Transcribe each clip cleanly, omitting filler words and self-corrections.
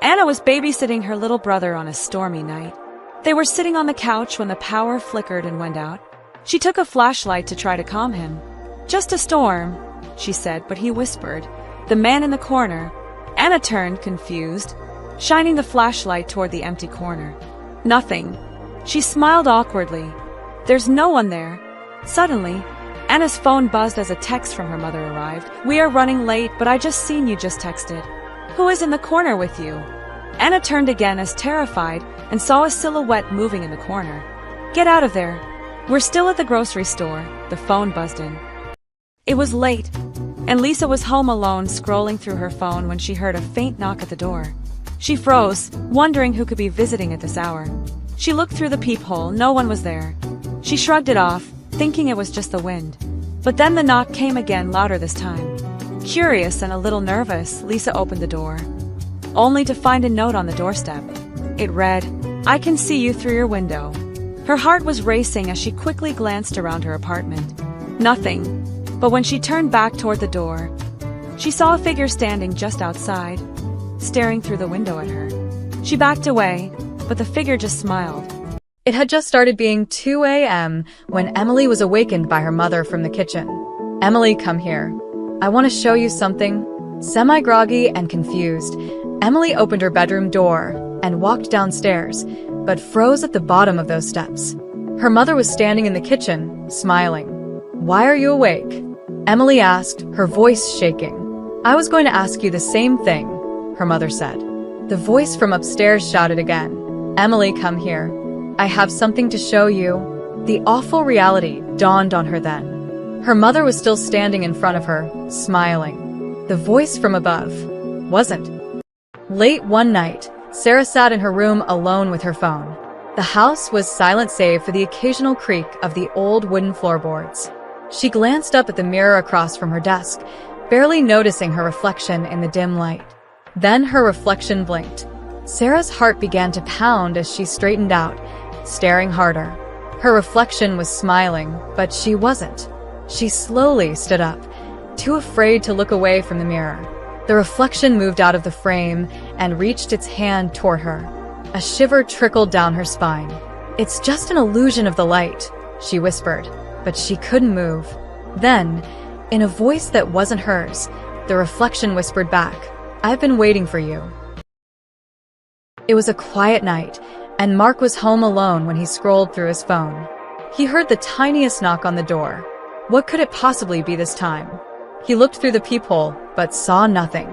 Anna was babysitting her little brother on a stormy night. They were sitting on the couch when the power flickered and went out. She took a flashlight to try to calm him. "Just a storm," she said, but he whispered, "The man in the corner." Anna turned, confused, shining the flashlight toward the empty corner. Nothing. She smiled awkwardly. "There's no one there." Suddenly, Anna's phone buzzed as a text from her mother arrived. "We are running late, but I just seen you just texted. Who is in the corner with you?" Anna turned again as terrified and saw a silhouette moving in the corner. "Get out of there. We're still at the grocery store," the phone buzzed in. It was late, and Lisa was home alone scrolling through her phone when she heard a faint knock at the door. She froze, wondering who could be visiting at this hour. She looked through the peephole. No one was there. She shrugged it off, thinking it was just the wind. But then the knock came again, louder this time. Curious and a little nervous, Lisa opened the door, only to find a note on the doorstep. It read, "I can see you through your window." Her heart was racing as she quickly glanced around her apartment. Nothing. But when she turned back toward the door, she saw a figure standing just outside, staring through the window at her. She backed away, but the figure just smiled. It had just started being 2 a.m. when Emily was awakened by her mother from the kitchen. "Emily, come here. I want to show you something." Semi-groggy and confused, Emily opened her bedroom door and walked downstairs, but froze at the bottom of those steps. Her mother was standing in the kitchen, smiling. "Why are you awake?" Emily asked, her voice shaking. "I was going to ask you the same thing," her mother said. The voice from upstairs shouted again, "Emily, come here. I have something to show you." The awful reality dawned on her then. Her mother was still standing in front of her, smiling. The voice from above wasn't. Late one night, Sarah sat in her room alone with her phone. The house was silent save for the occasional creak of the old wooden floorboards. She glanced up at the mirror across from her desk, barely noticing her reflection in the dim light. Then her reflection blinked. Sarah's heart began to pound as she straightened out, staring harder. Her reflection was smiling, but she wasn't. She slowly stood up, too afraid to look away from the mirror. The reflection moved out of the frame and reached its hand toward her. A shiver trickled down her spine. "It's just an illusion of the light," she whispered, but she couldn't move. Then, in a voice that wasn't hers, the reflection whispered back, "I've been waiting for you." It was a quiet night, and Mark was home alone when he scrolled through his phone. He heard the tiniest knock on the door. What could it possibly be this time? He looked through the peephole, but saw nothing.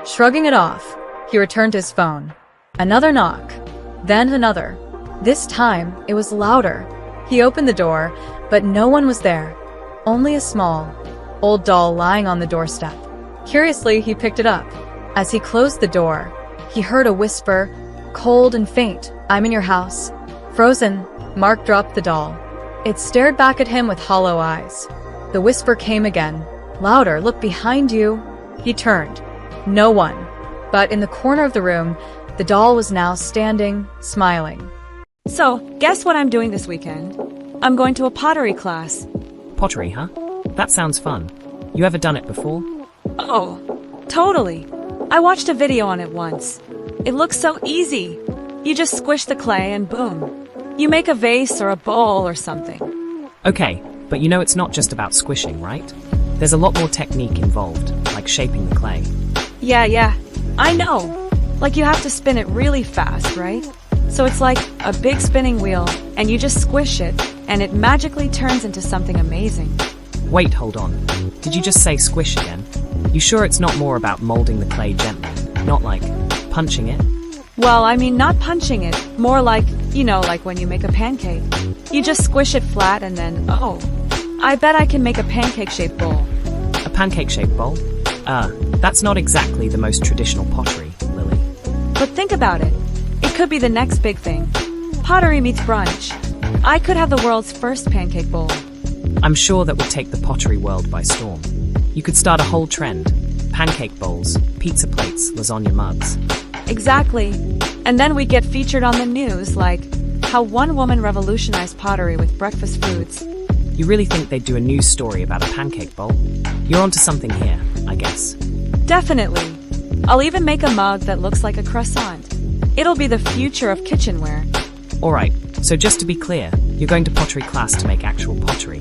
Shrugging it off, he returned to his phone. Another knock, then another. This time, it was louder. He opened the door, but no one was there. Only a small, old doll lying on the doorstep. Curiously, he picked it up. As he closed the door, he heard a whisper, cold and faint, "I'm in your house." Frozen, Mark dropped the doll. It stared back at him with hollow eyes. The whisper came again, louder, "Look behind you." He turned. No one. But in the corner of the room, the doll was now standing, smiling. "So, guess what I'm doing this weekend? I'm going to a pottery class." Pottery, huh? That sounds fun. You ever done it before? "Oh, totally. I watched a video on it once. It looks so easy. You just squish the clay and boom. You make a vase or a bowl or something." Okay, but you know it's not just about squishing, right? There's a lot more technique involved, like shaping the clay. Yeah, I know. Like you have to spin it really fast, right? So it's like a big spinning wheel, and you just squish it, and it magically turns into something amazing. Wait, hold on. Did you just say squish again? You sure it's not more about molding the clay gently, not like punching it? Well, I mean not punching it, more like, like when you make a pancake. You just squish it flat and then, I bet I can make a pancake-shaped bowl. A pancake-shaped bowl? That's not exactly the most traditional pottery, Lily. But think about it. It could be the next big thing. Pottery meets brunch. I could have the world's first pancake bowl. I'm sure that would take the pottery world by storm. You could start a whole trend. Pancake bowls, pizza plates, lasagna mugs. Exactly. And then we get featured on the news, like how one woman revolutionized pottery with breakfast foods. You really think they'd do a news story about a pancake bowl? You're onto something here, I guess. Definitely. I'll even make a mug that looks like a croissant. It'll be the future of kitchenware. Alright, so just to be clear, you're going to pottery class to make actual pottery.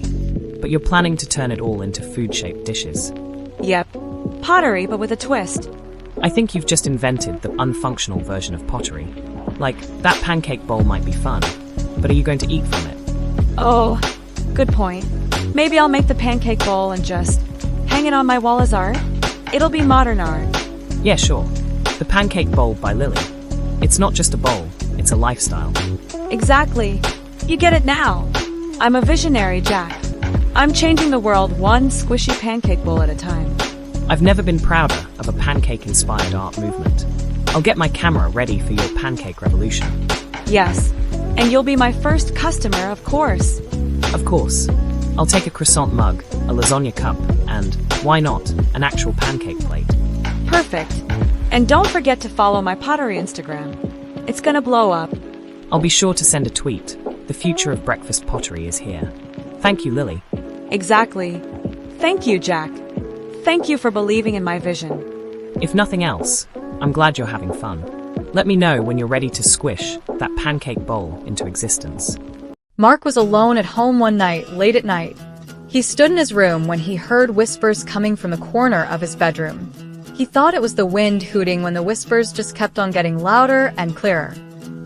But you're planning to turn it all into food-shaped dishes. Yep. Pottery, but with a twist. I think you've just invented the unfunctional version of pottery. Like, that pancake bowl might be fun, but are you going to eat from it? Oh, good point. Maybe I'll make the pancake bowl and just hang it on my wall as art. It'll be modern art. Yeah, sure. The Pancake Bowl by Lily. It's not just a bowl, it's a lifestyle. Exactly. You get it now. I'm a visionary, Jack. I'm changing the world one squishy pancake bowl at a time. I've never been prouder of a pancake-inspired art movement. I'll get my camera ready for your pancake revolution. Yes, and you'll be my first customer, of course. Of course. I'll take a croissant mug, a lasagna cup, and, why not, an actual pancake plate. Perfect. And don't forget to follow my pottery Instagram. It's gonna blow up. I'll be sure to send a tweet. The future of breakfast pottery is here. Thank you, Lily. Exactly. Thank you, Jack. Thank you for believing in my vision. If nothing else, I'm glad you're having fun. Let me know when you're ready to squish that pancake bowl into existence. Mark was alone at home one night, late at night. He stood in his room when he heard whispers coming from the corner of his bedroom. He thought it was the wind hooting when the whispers just kept on getting louder and clearer.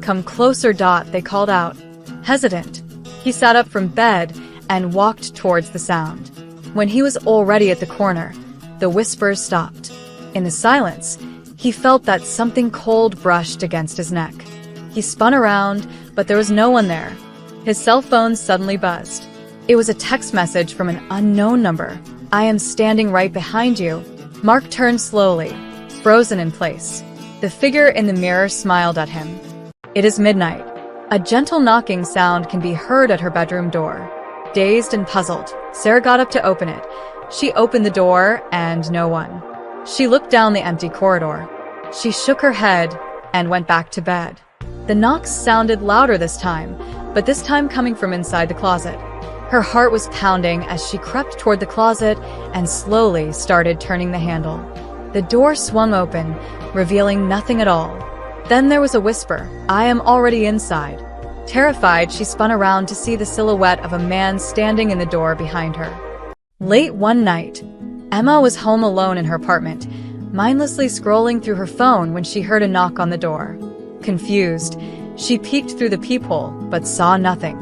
"Come closer, Dot," they called out. Hesitant, he sat up from bed and walked towards the sound. When he was already at the corner, the whispers stopped. In the silence, he felt that something cold brushed against his neck. He spun around, but there was no one there. His cell phone suddenly buzzed. It was a text message from an unknown number. "I am standing right behind you." Mark turned slowly, frozen in place. The figure in the mirror smiled at him. It is midnight. A gentle knocking sound can be heard at her bedroom door. Dazed and puzzled, Sarah got up to open it. She opened the door, and no one. She looked down the empty corridor. She shook her head and went back to bed. The knocks sounded louder this time, but this time coming from inside the closet. Her heart was pounding as she crept toward the closet and slowly started turning the handle. The door swung open, revealing nothing at all. Then there was a whisper, "I am already inside." Terrified, she spun around to see the silhouette of a man standing in the door behind her. Late one night, Emma was home alone in her apartment, mindlessly scrolling through her phone when she heard a knock on the door. Confused, she peeked through the peephole, but saw nothing.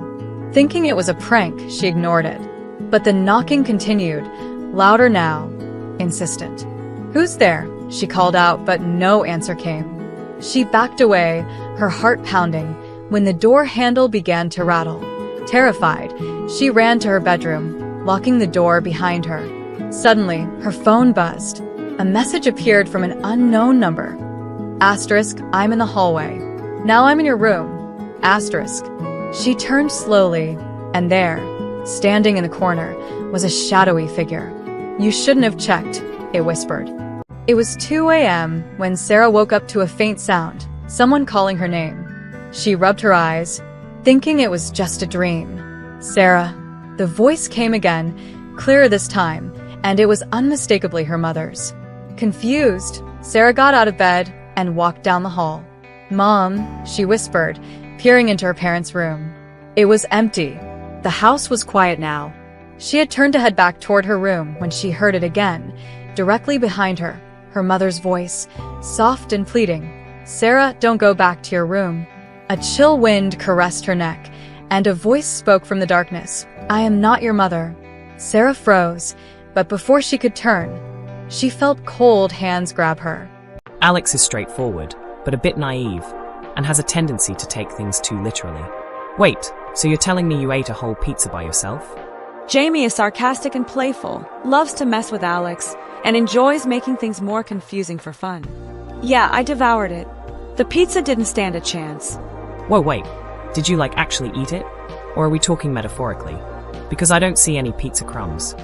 Thinking it was a prank, she ignored it. But the knocking continued, louder now, insistent. "Who's there?" she called out, but no answer came. She backed away, her heart pounding, when the door handle began to rattle. Terrified, she ran to her bedroom, locking the door behind her. Suddenly, her phone buzzed. A message appeared from an unknown number. Asterisk, "I'm in the hallway. Now I'm in your room." Asterisk. She turned slowly, and there, standing in the corner, was a shadowy figure. "You shouldn't have checked," it whispered. It was 2 a.m. when Sarah woke up to a faint sound, someone calling her name. She rubbed her eyes, thinking it was just a dream. "Sarah." The voice came again, clearer this time, and it was unmistakably her mother's. Confused, Sarah got out of bed and walked down the hall. "Mom," she whispered, peering into her parents' room. It was empty. The house was quiet now. She had turned to head back toward her room when she heard it again, directly behind her, her mother's voice, soft and pleading. "Sarah, don't go back to your room." A chill wind caressed her neck, and a voice spoke from the darkness. "I am not your mother." Sarah froze, but before she could turn, she felt cold hands grab her. Alex is straightforward, but a bit naive, and has a tendency to take things too literally. Wait, so you're telling me you ate a whole pizza by yourself? Jamie is sarcastic and playful, loves to mess with Alex, and enjoys making things more confusing for fun. Yeah, I devoured it. The pizza didn't stand a chance. Whoa, wait. Did you actually eat it? Or are we talking metaphorically? Because I don't see any pizza crumbs.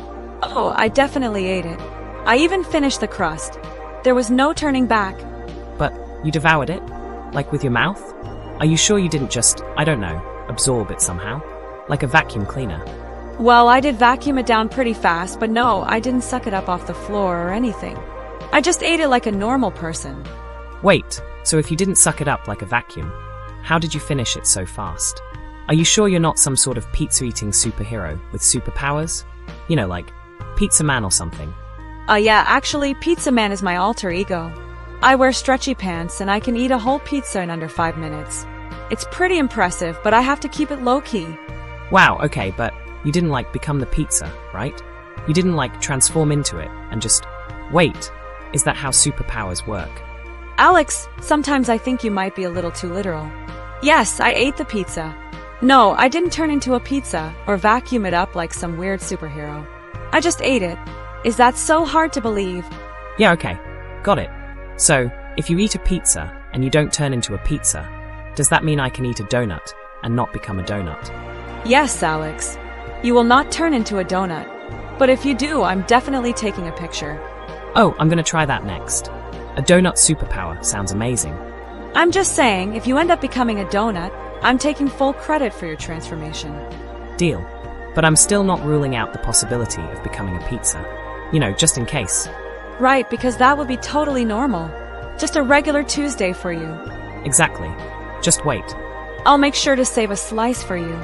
Oh, I definitely ate it. I even finished the crust. There was no turning back. But you devoured it? With your mouth? Are you sure you didn't just, I don't know, absorb it somehow? Like a vacuum cleaner? Well, I did vacuum it down pretty fast, but no, I didn't suck it up off the floor or anything. I just ate it like a normal person. Wait, so if you didn't suck it up like a vacuum, how did you finish it so fast? Are you sure you're not some sort of pizza-eating superhero with superpowers? You know, like Pizza Man or something. Yeah, actually, Pizza Man is my alter ego. I wear stretchy pants and I can eat a whole pizza in under 5 minutes. It's pretty impressive, but I have to keep it low-key. Wow, okay, but you didn't become the pizza, right? You didn't transform into it and just wait. Is that how superpowers work? Alex, sometimes I think you might be a little too literal. Yes, I ate the pizza. No, I didn't turn into a pizza or vacuum it up like some weird superhero. I just ate it. Is that so hard to believe? Yeah, okay. Got it. So, if you eat a pizza and you don't turn into a pizza, does that mean I can eat a donut and not become a donut? Yes, Alex. You will not turn into a donut. But if you do, I'm definitely taking a picture. Oh, I'm gonna try that next. A donut superpower sounds amazing. I'm just saying, if you end up becoming a donut, I'm taking full credit for your transformation. Deal. But I'm still not ruling out the possibility of becoming a pizza. You know, just in case. Right, because that would be totally normal. Just a regular Tuesday for you. Exactly. Just wait. I'll make sure to save a slice for you.